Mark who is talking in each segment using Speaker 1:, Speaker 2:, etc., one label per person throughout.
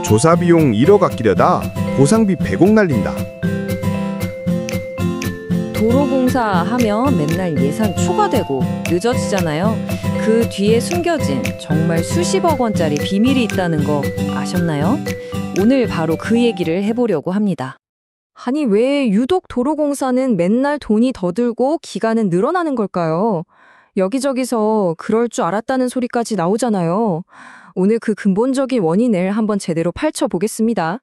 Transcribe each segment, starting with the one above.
Speaker 1: 조사 비용 1억 아끼려다 보상비 100억 날린다.
Speaker 2: 도로공사 하면 맨날 예산 초과되고 늦어지잖아요. 그 뒤에 숨겨진 정말 수십억 원짜리 비밀이 있다는 거 아셨나요? 오늘 바로 그 얘기를 해보려고 합니다.
Speaker 3: 아니, 왜 유독 도로공사는 맨날 돈이 더 들고 기간은 늘어나는 걸까요? 여기저기서 그럴 줄 알았다는 소리까지 나오잖아요. 오늘 그 근본적인 원인을 한번 제대로 파헤쳐보겠습니다.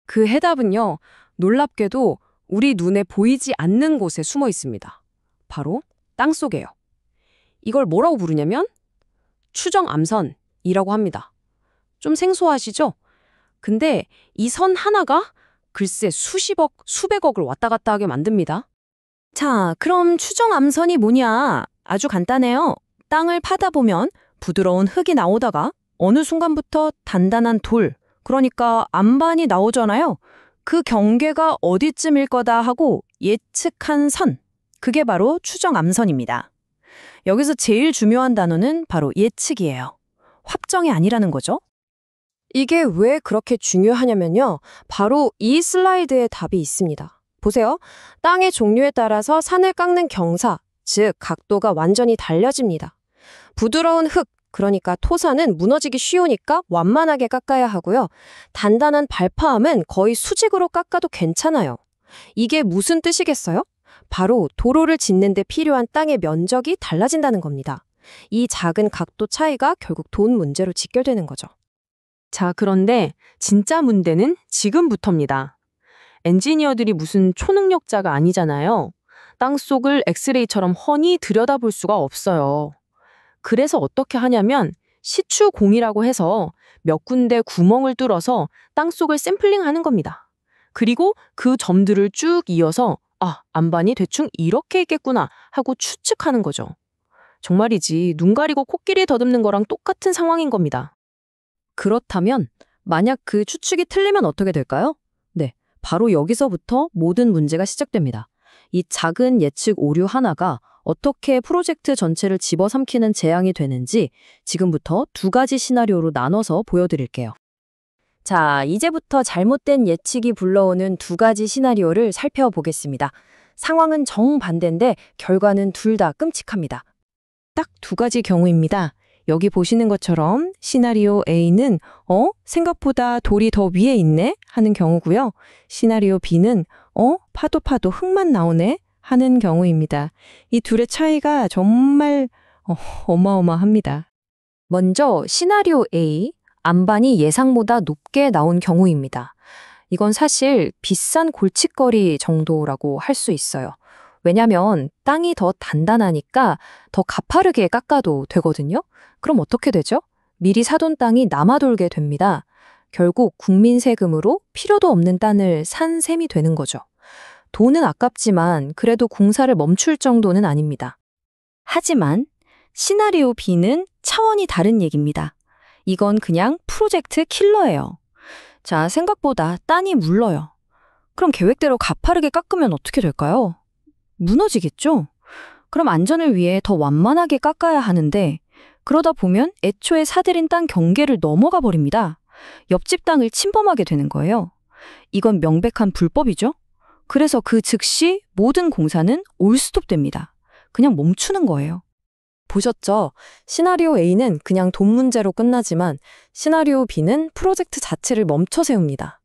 Speaker 3: 그 해답은요, 놀랍게도 우리 눈에 보이지 않는 곳에 숨어 있습니다. 바로 땅속에요. 이걸 뭐라고 부르냐면 추정암선이라고 합니다. 좀 생소하시죠? 근데 이 선 하나가 글쎄 수십억, 수백억을 왔다 갔다 하게 만듭니다. 자, 그럼 추정암선이 뭐냐? 아주 간단해요. 땅을 파다 보면 부드러운 흙이 나오다가 어느 순간부터 단단한 돌, 그러니까 암반이 나오잖아요. 그 경계가 어디쯤일 거다 하고 예측한 선, 그게 바로 추정암선입니다. 여기서 제일 중요한 단어는 바로 예측이에요. 확정이 아니라는 거죠. 이게 왜 그렇게 중요하냐면요. 바로 이 슬라이드에 답이 있습니다. 보세요. 땅의 종류에 따라서 산을 깎는 경사, 즉 각도가 완전히 달라집니다. 부드러운 흙, 그러니까 토사는 무너지기 쉬우니까 완만하게 깎아야 하고요. 단단한 발파함은 거의 수직으로 깎아도 괜찮아요. 이게 무슨 뜻이겠어요? 바로 도로를 짓는 데 필요한 땅의 면적이 달라진다는 겁니다. 이 작은 각도 차이가 결국 돈 문제로 직결되는 거죠. 자, 그런데 진짜 문제는 지금부터입니다. 엔지니어들이 무슨 초능력자가 아니잖아요. 땅속을 엑스레이처럼 훤히 들여다볼 수가 없어요. 그래서 어떻게 하냐면 시추공이라고 해서 몇 군데 구멍을 뚫어서 땅속을 샘플링하는 겁니다. 그리고 그 점들을 쭉 이어서 암반이 대충 이렇게 있겠구나 하고 추측하는 거죠. 정말이지 눈 가리고 코끼리 더듬는 거랑 똑같은 상황인 겁니다. 그렇다면 만약 그 추측이 틀리면 어떻게 될까요? 네, 바로 여기서부터 모든 문제가 시작됩니다. 이 작은 예측 오류 하나가 어떻게 프로젝트 전체를 집어삼키는 재앙이 되는지 지금부터 두 가지 시나리오로 나눠서 보여드릴게요. 자, 이제부터 잘못된 예측이 불러오는 두 가지 시나리오를 살펴보겠습니다. 상황은 정반대인데 결과는 둘 다 끔찍합니다. 딱 두 가지 경우입니다. 여기 보시는 것처럼 시나리오 A는 생각보다 돌이 더 위에 있네 하는 경우고요. 시나리오 B는 파도 흙만 나오네 하는 경우입니다. 이 둘의 차이가 정말 어마어마합니다. 먼저 시나리오 A, 암반이 예상보다 높게 나온 경우입니다. 이건 사실 비싼 골칫거리 정도라고 할 수 있어요. 왜냐하면 땅이 더 단단하니까 더 가파르게 깎아도 되거든요. 그럼 어떻게 되죠? 미리 사둔 땅이 남아돌게 됩니다. 결국 국민 세금으로 필요도 없는 땅을 산 셈이 되는 거죠. 돈은 아깝지만 그래도 공사를 멈출 정도는 아닙니다. 하지만 시나리오 B는 차원이 다른 얘기입니다. 이건 그냥 프로젝트 킬러예요. 자, 생각보다 땅이 물러요. 그럼 계획대로 가파르게 깎으면 어떻게 될까요? 무너지겠죠? 그럼 안전을 위해 더 완만하게 깎아야 하는데 그러다 보면 애초에 사들인 땅 경계를 넘어가 버립니다. 옆집 땅을 침범하게 되는 거예요. 이건 명백한 불법이죠? 그래서 그 즉시 모든 공사는 올스톱됩니다. 그냥 멈추는 거예요. 보셨죠? 시나리오 A는 그냥 돈 문제로 끝나지만 시나리오 B는 프로젝트 자체를 멈춰 세웁니다.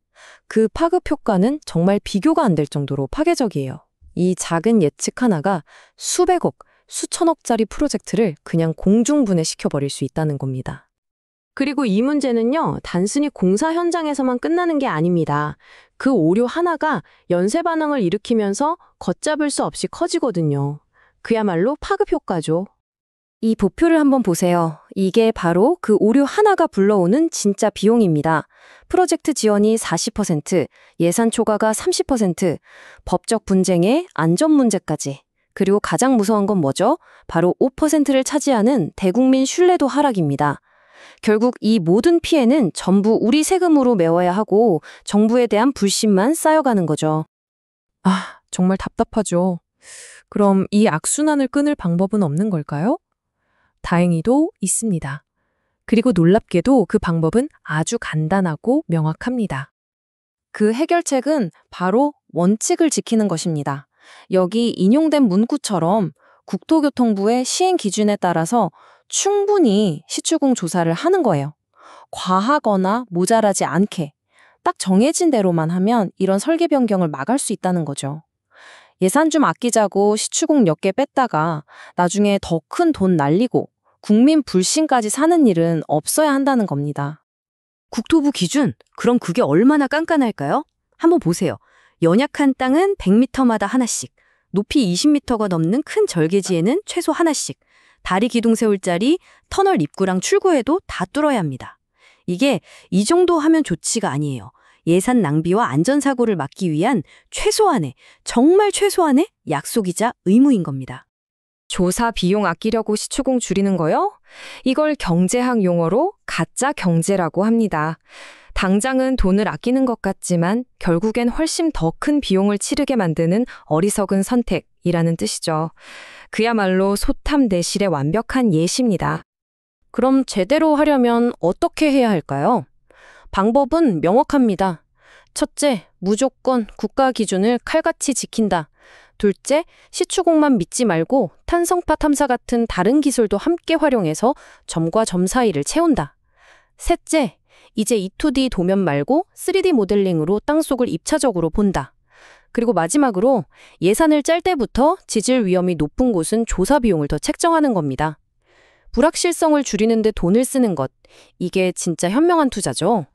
Speaker 3: 그 파급 효과는 정말 비교가 안 될 정도로 파괴적이에요. 이 작은 예측 하나가 수백억, 수천억짜리 프로젝트를 그냥 공중분해시켜버릴 수 있다는 겁니다. 그리고 이 문제는요, 단순히 공사 현장에서만 끝나는 게 아닙니다. 그 오류 하나가 연쇄 반응을 일으키면서 걷잡을 수 없이 커지거든요. 그야말로 파급 효과죠. 이 보표를 한번 보세요. 이게 바로 그 오류 하나가 불러오는 진짜 비용입니다. 프로젝트 지원이 40%, 예산 초과가 30%, 법적 분쟁에 안전 문제까지. 그리고 가장 무서운 건 뭐죠? 바로 5%를 차지하는 대국민 신뢰도 하락입니다. 결국 이 모든 피해는 전부 우리 세금으로 메워야 하고 정부에 대한 불신만 쌓여가는 거죠. 정말 답답하죠. 그럼 이 악순환을 끊을 방법은 없는 걸까요? 다행히도 있습니다. 그리고 놀랍게도 그 방법은 아주 간단하고 명확합니다. 그 해결책은 바로 원칙을 지키는 것입니다. 여기 인용된 문구처럼 국토교통부의 시행 기준에 따라서 충분히 시추공 조사를 하는 거예요. 과하거나 모자라지 않게 딱 정해진 대로만 하면 이런 설계 변경을 막을 수 있다는 거죠. 예산 좀 아끼자고 시추공 몇 개 뺐다가 나중에 더 큰 돈 날리고 국민 불신까지 사는 일은 없어야 한다는 겁니다.
Speaker 2: 국토부 기준? 그럼 그게 얼마나 깐깐할까요? 한번 보세요. 연약한 땅은 100m마다 하나씩, 높이 20m가 넘는 큰 절개지에는 최소 하나씩, 다리 기둥 세울 자리, 터널 입구랑 출구에도 다 뚫어야 합니다. 이게 이 정도 하면 좋지가 아니에요. 예산 낭비와 안전사고를 막기 위한 최소한의, 정말 최소한의 약속이자 의무인 겁니다.
Speaker 3: 조사 비용 아끼려고 시추공 줄이는 거요? 이걸 경제학 용어로 가짜 경제라고 합니다. 당장은 돈을 아끼는 것 같지만 결국엔 훨씬 더 큰 비용을 치르게 만드는 어리석은 선택이라는 뜻이죠. 그야말로 소탐대실의 완벽한 예시입니다. 그럼 제대로 하려면 어떻게 해야 할까요? 방법은 명확합니다. 첫째, 무조건 국가 기준을 칼같이 지킨다. 둘째, 시추공만 믿지 말고 탄성파 탐사 같은 다른 기술도 함께 활용해서 점과 점 사이를 채운다. 셋째, 이제 2D 도면 말고 3D 모델링으로 땅속을 입차적으로 본다. 그리고 마지막으로 예산을 짤 때부터 지질 위험이 높은 곳은 조사 비용을 더 책정하는 겁니다. 불확실성을 줄이는 데 돈을 쓰는 것, 이게 진짜 현명한 투자죠.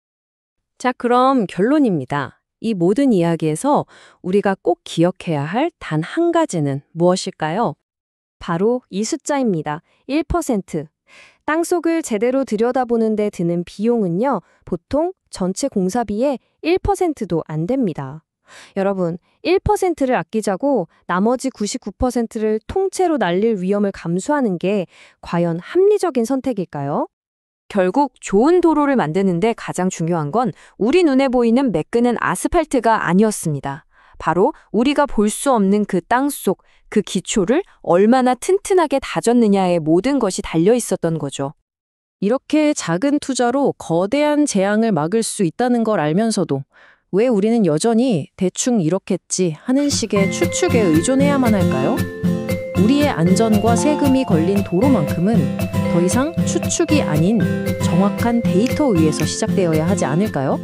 Speaker 3: 자, 그럼 결론입니다. 이 모든 이야기에서 우리가 꼭 기억해야 할 단 한 가지는 무엇일까요? 바로 이 숫자입니다. 1%. 땅속을 제대로 들여다보는 데 드는 비용은요, 보통 전체 공사비의 1%도 안 됩니다. 여러분, 1%를 아끼자고 나머지 99%를 통째로 날릴 위험을 감수하는 게 과연 합리적인 선택일까요? 결국 좋은 도로를 만드는데 가장 중요한 건 우리 눈에 보이는 매끈한 아스팔트가 아니었습니다. 바로 우리가 볼 수 없는 그 땅속, 그 기초를 얼마나 튼튼하게 다졌느냐에 모든 것이 달려 있었던 거죠. 이렇게 작은 투자로 거대한 재앙을 막을 수 있다는 걸 알면서도 왜 우리는 여전히 대충 이렇겠지 하는 식의 추측에 의존해야만 할까요? 우리의 안전과 세금이 걸린 도로만큼은 더 이상 추측이 아닌 정확한 데이터 위에서 시작되어야 하지 않을까요?